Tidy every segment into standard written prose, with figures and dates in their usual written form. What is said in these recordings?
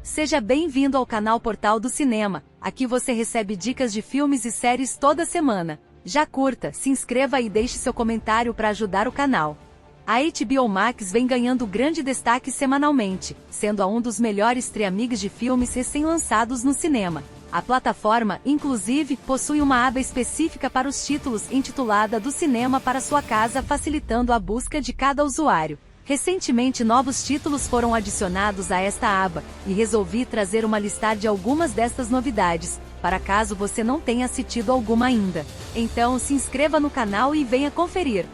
Seja bem-vindo ao canal Portal do Cinema. Aqui você recebe dicas de filmes e séries toda semana. Já curta, se inscreva e deixe seu comentário para ajudar o canal. A HBO Max vem ganhando grande destaque semanalmente, sendo um dos melhores streamings de filmes recém-lançados no cinema. A plataforma, inclusive, possui uma aba específica para os títulos intitulada Do Cinema para Sua Casa, facilitando a busca de cada usuário. Recentemente novos títulos foram adicionados a esta aba, e resolvi trazer uma lista de algumas destas novidades, para caso você não tenha assistido alguma ainda. Então se inscreva no canal e venha conferir.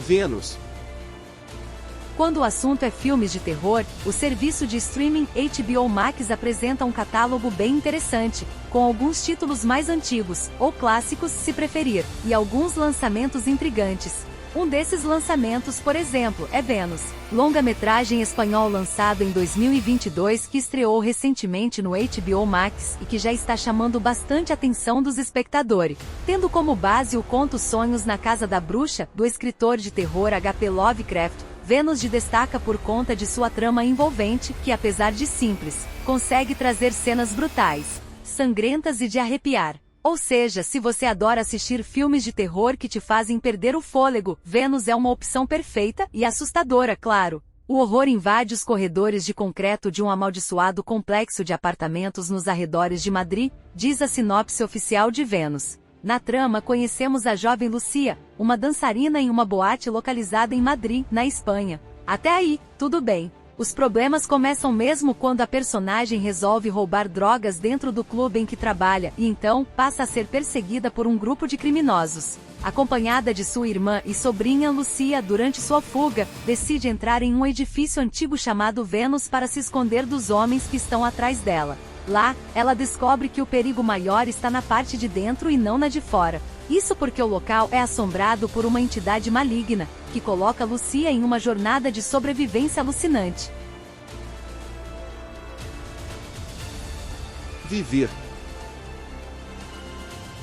Vênus. Quando o assunto é filmes de terror, o serviço de streaming HBO Max apresenta um catálogo bem interessante, com alguns títulos mais antigos, ou clássicos se preferir, e alguns lançamentos intrigantes. Um desses lançamentos, por exemplo, é Vênus, longa-metragem espanhol lançado em 2022 que estreou recentemente no HBO Max e que já está chamando bastante atenção dos espectadores. Tendo como base o conto Sonhos na Casa da Bruxa, do escritor de terror H.P. Lovecraft, Vênus destaca por conta de sua trama envolvente, que apesar de simples, consegue trazer cenas brutais, sangrentas e de arrepiar. Ou seja, se você adora assistir filmes de terror que te fazem perder o fôlego, Vênus é uma opção perfeita e assustadora, claro. O horror invade os corredores de concreto de um amaldiçoado complexo de apartamentos nos arredores de Madrid, diz a sinopse oficial de Vênus. Na trama conhecemos a jovem Lucia, uma dançarina em uma boate localizada em Madrid, na Espanha. Até aí, tudo bem. Os problemas começam mesmo quando a personagem resolve roubar drogas dentro do clube em que trabalha e então passa a ser perseguida por um grupo de criminosos. Acompanhada de sua irmã e sobrinha Lucia, durante sua fuga, decide entrar em um edifício antigo chamado Vênus para se esconder dos homens que estão atrás dela. Lá, ela descobre que o perigo maior está na parte de dentro e não na de fora. Isso porque o local é assombrado por uma entidade maligna, que coloca Lucia em uma jornada de sobrevivência alucinante. Viver.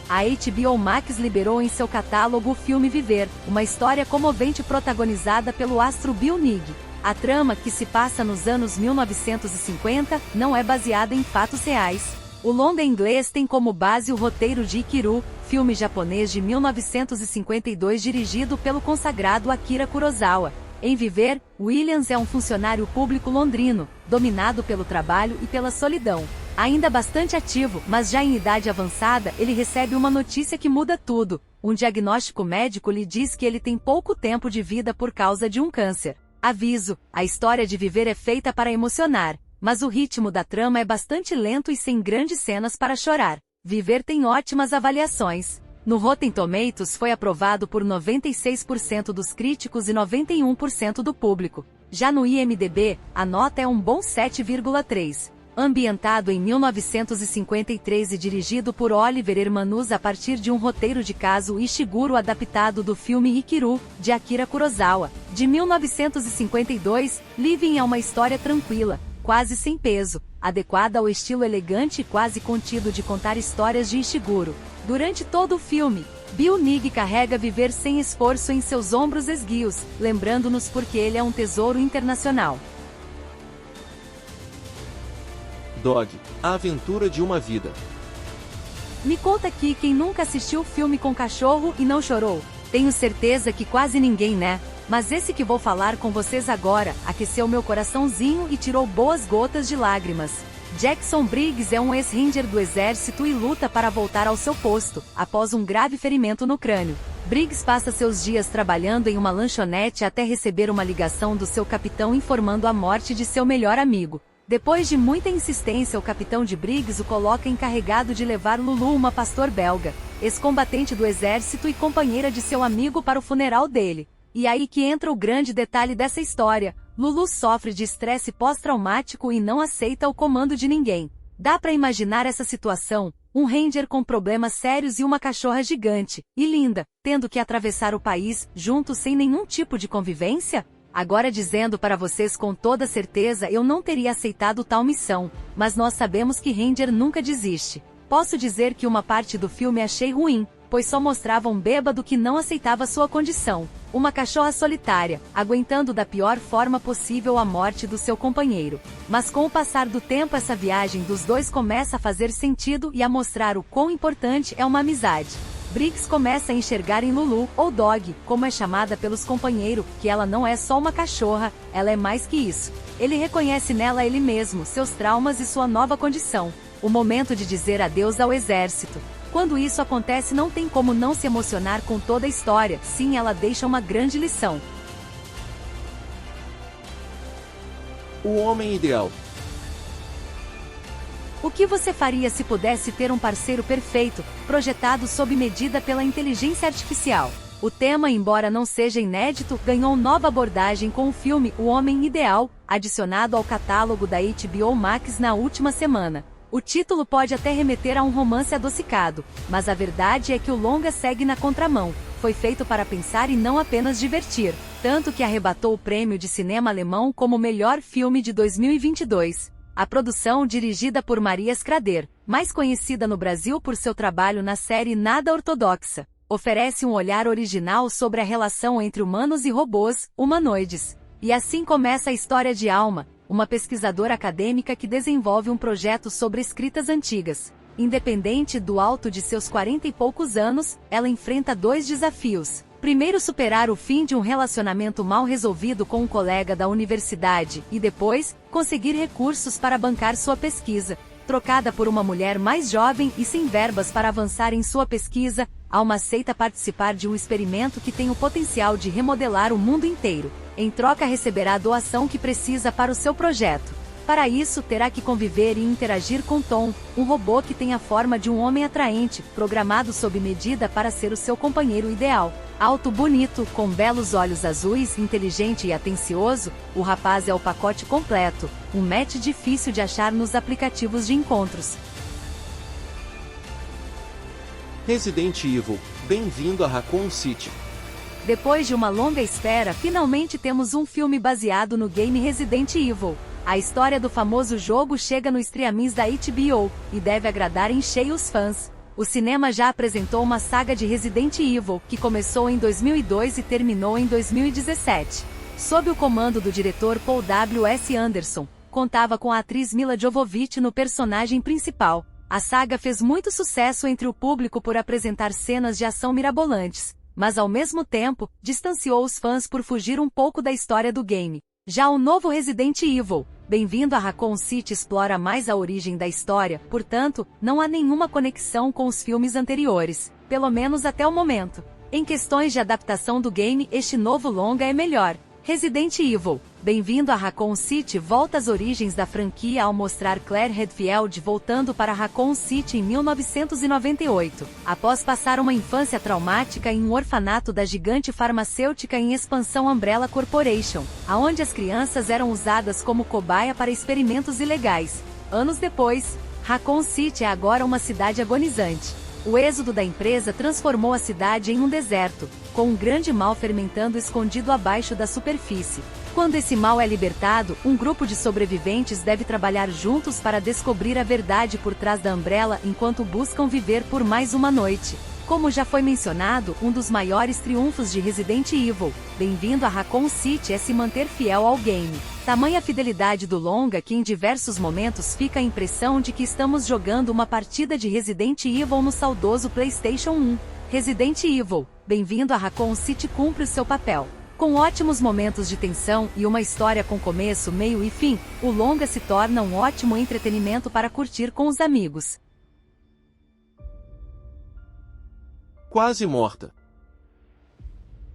A HBO Max liberou em seu catálogo o filme Viver, uma história comovente protagonizada pelo astro Bill Nighy. A trama, que se passa nos anos 1950, não é baseada em fatos reais. O longa inglês tem como base o roteiro de Ikiru, filme japonês de 1952 dirigido pelo consagrado Akira Kurosawa. Em Viver, Williams é um funcionário público londrino, dominado pelo trabalho e pela solidão. Ainda bastante ativo, mas já em idade avançada, ele recebe uma notícia que muda tudo. Um diagnóstico médico lhe diz que ele tem pouco tempo de vida por causa de um câncer. Aviso, a história de Viver é feita para emocionar, mas o ritmo da trama é bastante lento e sem grandes cenas para chorar. Viver tem ótimas avaliações. No Rotten Tomatoes foi aprovado por 96% dos críticos e 91% do público. Já no IMDb, a nota é um bom 7,3. Ambientado em 1953 e dirigido por Oliver Hermanus a partir de um roteiro de Kazuo Ishiguro adaptado do filme Ikiru, de Akira Kurosawa, de 1952, Living é uma história tranquila, quase sem peso, adequada ao estilo elegante e quase contido de contar histórias de Ishiguro. Durante todo o filme, Bill Nighy carrega Viver sem esforço em seus ombros esguios, lembrando-nos porque ele é um tesouro internacional. Dog, a aventura de uma vida. Me conta aqui quem nunca assistiu o filme com cachorro e não chorou. Tenho certeza que quase ninguém, né? Mas esse que vou falar com vocês agora, aqueceu meu coraçãozinho e tirou boas gotas de lágrimas. Jackson Briggs é um ex-ranger do exército e luta para voltar ao seu posto, após um grave ferimento no crânio. Briggs passa seus dias trabalhando em uma lanchonete até receber uma ligação do seu capitão informando a morte de seu melhor amigo. Depois de muita insistência, o capitão de Briggs o coloca encarregado de levar Lulu, uma pastor belga, ex-combatente do exército e companheira de seu amigo, para o funeral dele. E aí que entra o grande detalhe dessa história. Lulu sofre de estresse pós-traumático e não aceita o comando de ninguém. Dá pra imaginar essa situação, um ranger com problemas sérios e uma cachorra gigante, e linda, tendo que atravessar o país, juntos sem nenhum tipo de convivência? Agora dizendo para vocês com toda certeza eu não teria aceitado tal missão, mas nós sabemos que ranger nunca desiste. Posso dizer que uma parte do filme achei ruim, pois só mostrava um bêbado que não aceitava sua condição. Uma cachorra solitária, aguentando da pior forma possível a morte do seu companheiro. Mas com o passar do tempo essa viagem dos dois começa a fazer sentido e a mostrar o quão importante é uma amizade. Briggs começa a enxergar em Lulu, ou Dog, como é chamada pelos companheiros, que ela não é só uma cachorra, ela é mais que isso. Ele reconhece nela ele mesmo, seus traumas e sua nova condição. O momento de dizer adeus ao exército. Quando isso acontece não tem como não se emocionar com toda a história, sim, ela deixa uma grande lição. O homem ideal. O que você faria se pudesse ter um parceiro perfeito, projetado sob medida pela inteligência artificial? O tema, embora não seja inédito, ganhou nova abordagem com o filme O Homem Ideal, adicionado ao catálogo da HBO Max na última semana. O título pode até remeter a um romance adocicado, mas a verdade é que o longa segue na contramão. Foi feito para pensar e não apenas divertir, tanto que arrebatou o prêmio de cinema alemão como melhor filme de 2022. A produção, dirigida por Maria Schrader, mais conhecida no Brasil por seu trabalho na série Nada Ortodoxa, oferece um olhar original sobre a relação entre humanos e robôs, humanoides. E assim começa a história de Alma, uma pesquisadora acadêmica que desenvolve um projeto sobre escritas antigas. Independente do alto de seus 40 e poucos anos, ela enfrenta dois desafios. Primeiro, superar o fim de um relacionamento mal resolvido com um colega da universidade, e depois, conseguir recursos para bancar sua pesquisa. Trocada por uma mulher mais jovem e sem verbas para avançar em sua pesquisa, Alma aceita participar de um experimento que tem o potencial de remodelar o mundo inteiro. Em troca, receberá a doação que precisa para o seu projeto. Para isso, terá que conviver e interagir com Tom, um robô que tem a forma de um homem atraente, programado sob medida para ser o seu companheiro ideal. Alto, bonito, com belos olhos azuis, inteligente e atencioso, o rapaz é o pacote completo, um match difícil de achar nos aplicativos de encontros. Resident Evil, bem-vindo a Raccoon City. Depois de uma longa espera, finalmente temos um filme baseado no game Resident Evil. A história do famoso jogo chega no streamings da HBO, e deve agradar em cheio os fãs. O cinema já apresentou uma saga de Resident Evil, que começou em 2002 e terminou em 2017. Sob o comando do diretor Paul W.S. Anderson, contava com a atriz Mila Jovovich no personagem principal. A saga fez muito sucesso entre o público por apresentar cenas de ação mirabolantes, mas ao mesmo tempo, distanciou os fãs por fugir um pouco da história do game. Já o novo Resident Evil, Bem-vindo a Raccoon City, explora mais a origem da história, portanto, não há nenhuma conexão com os filmes anteriores, pelo menos até o momento. Em questões de adaptação do game, este novo longa é melhor. Resident Evil, Bem-vindo a Raccoon City volta às origens da franquia ao mostrar Claire Redfield voltando para Raccoon City em 1998, após passar uma infância traumática em um orfanato da gigante farmacêutica em expansão Umbrella Corporation, aonde as crianças eram usadas como cobaia para experimentos ilegais. Anos depois, Raccoon City é agora uma cidade agonizante. O êxodo da empresa transformou a cidade em um deserto, com um grande mal fermentando escondido abaixo da superfície. Quando esse mal é libertado, um grupo de sobreviventes deve trabalhar juntos para descobrir a verdade por trás da Umbrella enquanto buscam viver por mais uma noite. Como já foi mencionado, um dos maiores triunfos de Resident Evil, Bem-vindo a Raccoon City, é se manter fiel ao game. Tamanha fidelidade do longa que em diversos momentos fica a impressão de que estamos jogando uma partida de Resident Evil no saudoso PlayStation 1. Resident Evil, Bem-vindo a Raccoon City cumpre o seu papel. Com ótimos momentos de tensão e uma história com começo, meio e fim, o longa se torna um ótimo entretenimento para curtir com os amigos. Quase Morta.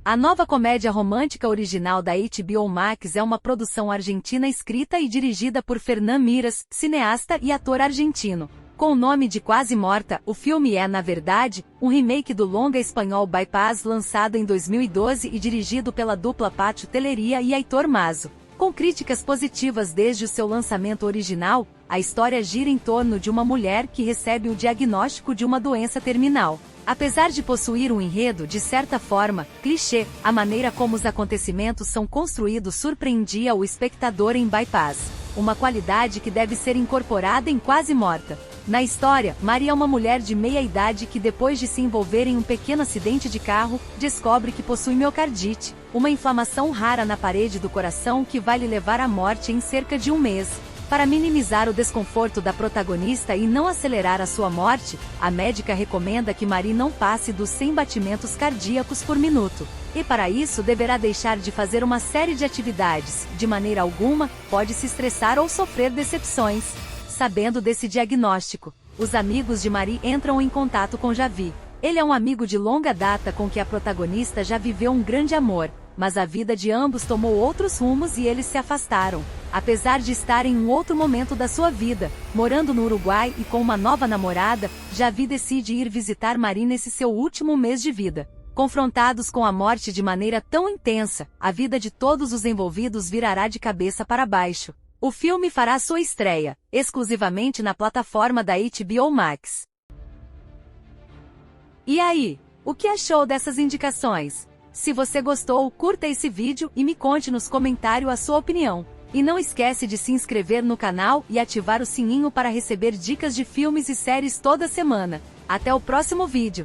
A nova comédia romântica original da HBO Max é uma produção argentina escrita e dirigida por Fernán Miras, cineasta e ator argentino. Com o nome de Quase Morta, o filme é, na verdade, um remake do longa espanhol Bypass, lançado em 2012 e dirigido pela dupla Pátio Teleria e Aitor Mazo. Com críticas positivas desde o seu lançamento original, a história gira em torno de uma mulher que recebe o diagnóstico de uma doença terminal. Apesar de possuir um enredo de certa forma clichê, a maneira como os acontecimentos são construídos surpreendia o espectador em Bypass, uma qualidade que deve ser incorporada em Quase Morta. Na história, Marie é uma mulher de meia-idade que, depois de se envolver em um pequeno acidente de carro, descobre que possui miocardite, uma inflamação rara na parede do coração que vai lhe levar à morte em cerca de um mês. Para minimizar o desconforto da protagonista e não acelerar a sua morte, a médica recomenda que Marie não passe dos 100 batimentos cardíacos por minuto. E para isso deverá deixar de fazer uma série de atividades, de maneira alguma, pode se estressar ou sofrer decepções. Sabendo desse diagnóstico, os amigos de Marie entram em contato com Javi. Ele é um amigo de longa data com que a protagonista já viveu um grande amor, mas a vida de ambos tomou outros rumos e eles se afastaram. Apesar de estar em um outro momento da sua vida, morando no Uruguai e com uma nova namorada, Javi decide ir visitar Marie nesse seu último mês de vida. Confrontados com a morte de maneira tão intensa, a vida de todos os envolvidos virará de cabeça para baixo. O filme fará sua estreia, exclusivamente na plataforma da HBO Max. E aí, o que achou dessas indicações? Se você gostou, curta esse vídeo e me conte nos comentários a sua opinião. E não esquece de se inscrever no canal e ativar o sininho para receber dicas de filmes e séries toda semana. Até o próximo vídeo!